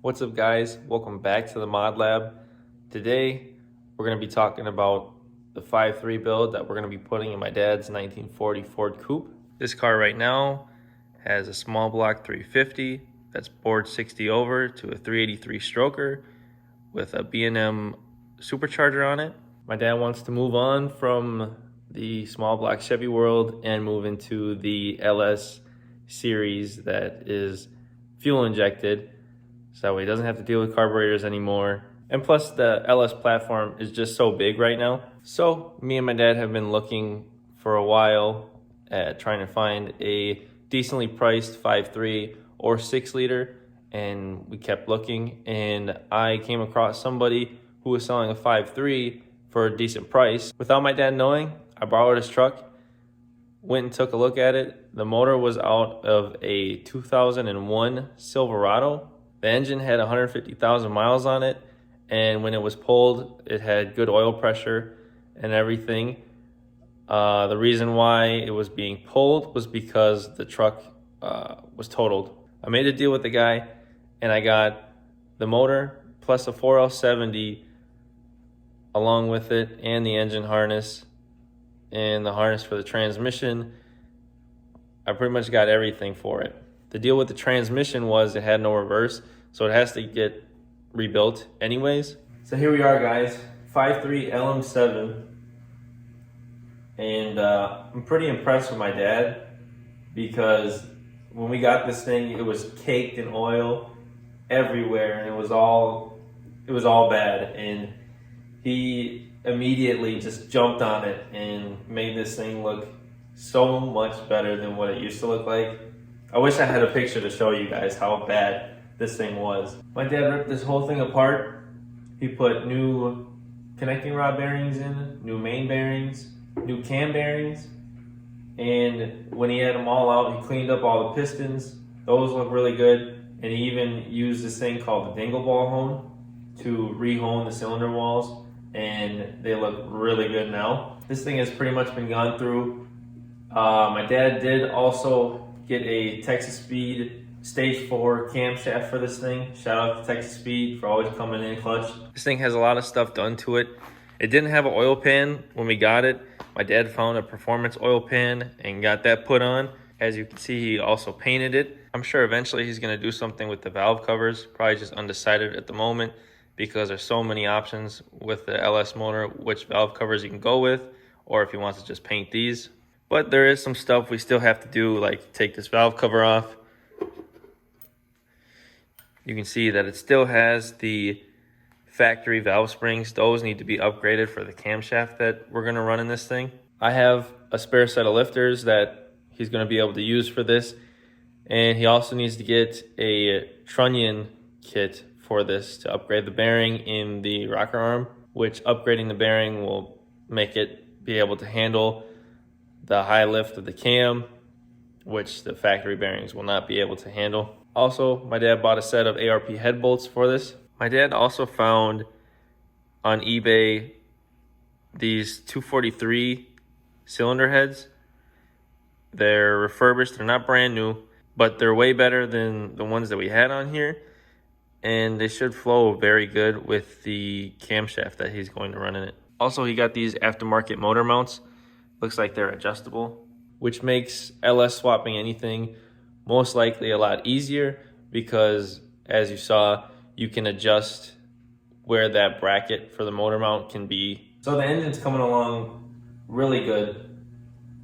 What's up, guys? Welcome back to the Mod Lab. Today we're going to be talking about the 5.3 build that we're going to be putting in my dad's 1940 Ford Coupe. This car right now has a small block 350 that's bored 60 over to a 383 stroker with a B&M supercharger on it. My dad wants to move on from the small block Chevy world and move into the LS series that is fuel injected, so he doesn't have to deal with carburetors anymore. And plus the LS platform is just so big right now. So me and my dad have been looking for a while at trying to find a decently priced 5.3 or 6 liter, and we kept looking, and I came across somebody who was selling a 5.3 for a decent price. Without my dad knowing, I borrowed his truck, went and took a look at it. The motor was out of a 2001 Silverado. The engine had 150,000 miles on it, and when it was pulled, it had good oil pressure and everything. The reason why it was being pulled was because the truck was totaled. I made a deal with the guy, and I got the motor plus a 4L70 along with it, and the engine harness and the harness for the transmission. I pretty much got everything for it. The deal with the transmission was it had no reverse, so it has to get rebuilt anyways. So here we are, guys, 5.3 LM7. And I'm pretty impressed with my dad, because when we got this thing, it was caked in oil everywhere, and it was all bad. And he immediately just jumped on it and made this thing look so much better than what it used to look like. I wish I had a picture to show you guys how bad this thing was. My dad ripped this whole thing apart. He put new connecting rod bearings in, new main bearings, new cam bearings, and when he had them all out, he cleaned up all the pistons. Those look really good, and he even used this thing called the dingle ball hone to re-hone the cylinder walls, and they look really good now. This thing has pretty much been gone through. My dad did also get a Texas Speed Stage 4 camshaft for this thing. Shout out to Texas Speed for always coming in clutch. This thing has a lot of stuff done to it. It didn't have an oil pan when we got it. My dad found a performance oil pan and got that put on. As you can see, he also painted it. I'm sure eventually he's gonna do something with the valve covers. Probably just undecided at the moment, because there's so many options with the LS motor, which valve covers you can go with, or if he wants to just paint these. But there is some stuff we still have to do, like take this valve cover off. You can see that it still has the factory valve springs. Those need to be upgraded for the camshaft that we're gonna run in this thing. I have a spare set of lifters that he's gonna be able to use for this. And he also needs to get a trunnion kit for this to upgrade the bearing in the rocker arm, which upgrading the bearing will make it be able to handle the high lift of the cam, which the factory bearings will not be able to handle. Also, my dad bought a set of ARP head bolts for this. My dad also found on eBay these 243 cylinder heads. They're refurbished, they're not brand new, but they're way better than the ones that we had on here. And they should flow very good with the camshaft that he's going to run in it. Also, he got these aftermarket motor mounts. Looks like they're adjustable, which makes LS swapping anything most likely a lot easier, because as you saw, you can adjust where that bracket for the motor mount can be. So the engine's coming along really good.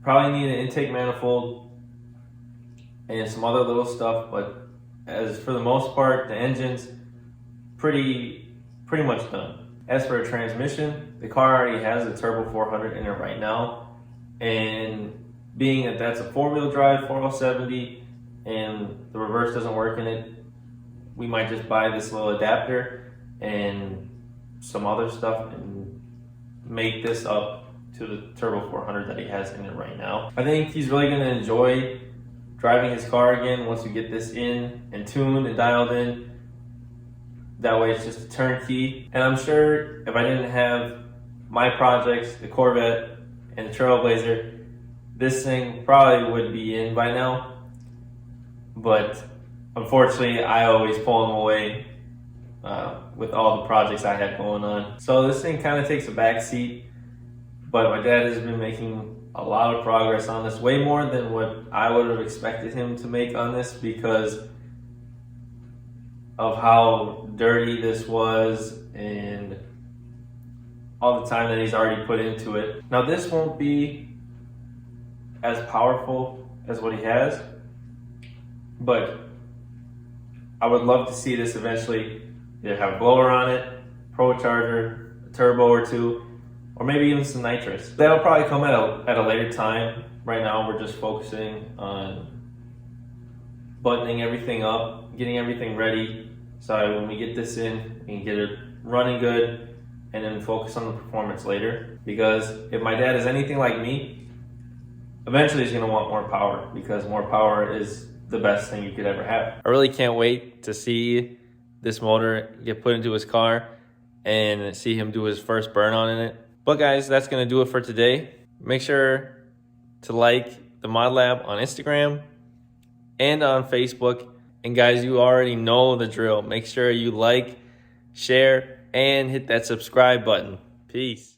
Probably need an intake manifold and some other little stuff, but as for the most part, the engine's pretty much done. As for a transmission, the car already has a Turbo 400 in it right now, and being that that's a 4-wheel drive 4L70 and the reverse doesn't work in it, we might just buy this little adapter and some other stuff and make this up to the Turbo 400 that he has in it right now. I think he's really going to enjoy driving his car again once we get this in and tuned and dialed in. That way it's just a turnkey. And I'm sure if I didn't have my projects, the Corvette and the Trailblazer, this thing probably would be in by now. But unfortunately, I always pull them away with all the projects I had going on. So this thing kind of takes a back seat, but my dad has been making a lot of progress on this, way more than what I would have expected him to make on this because of how dirty this was and all the time that he's already put into it. Now this won't be as powerful as what he has, but I would love to see this eventually either have a blower on it, pro charger, a turbo or two, or maybe even some nitrous. That'll probably come at a later time. Right now we're just focusing on buttoning everything up, getting everything ready, so when we get this in, we can get it running good and then focus on the performance later. Because if my dad is anything like me, eventually he's gonna want more power, because more power is the best thing you could ever have. I really can't wait to see this motor get put into his car and see him do his first burn on in it. But guys, that's gonna do it for today. Make sure to like the Mod Lab on Instagram and on Facebook. And guys, you already know the drill. Make sure you like, share, and hit that subscribe button. Peace.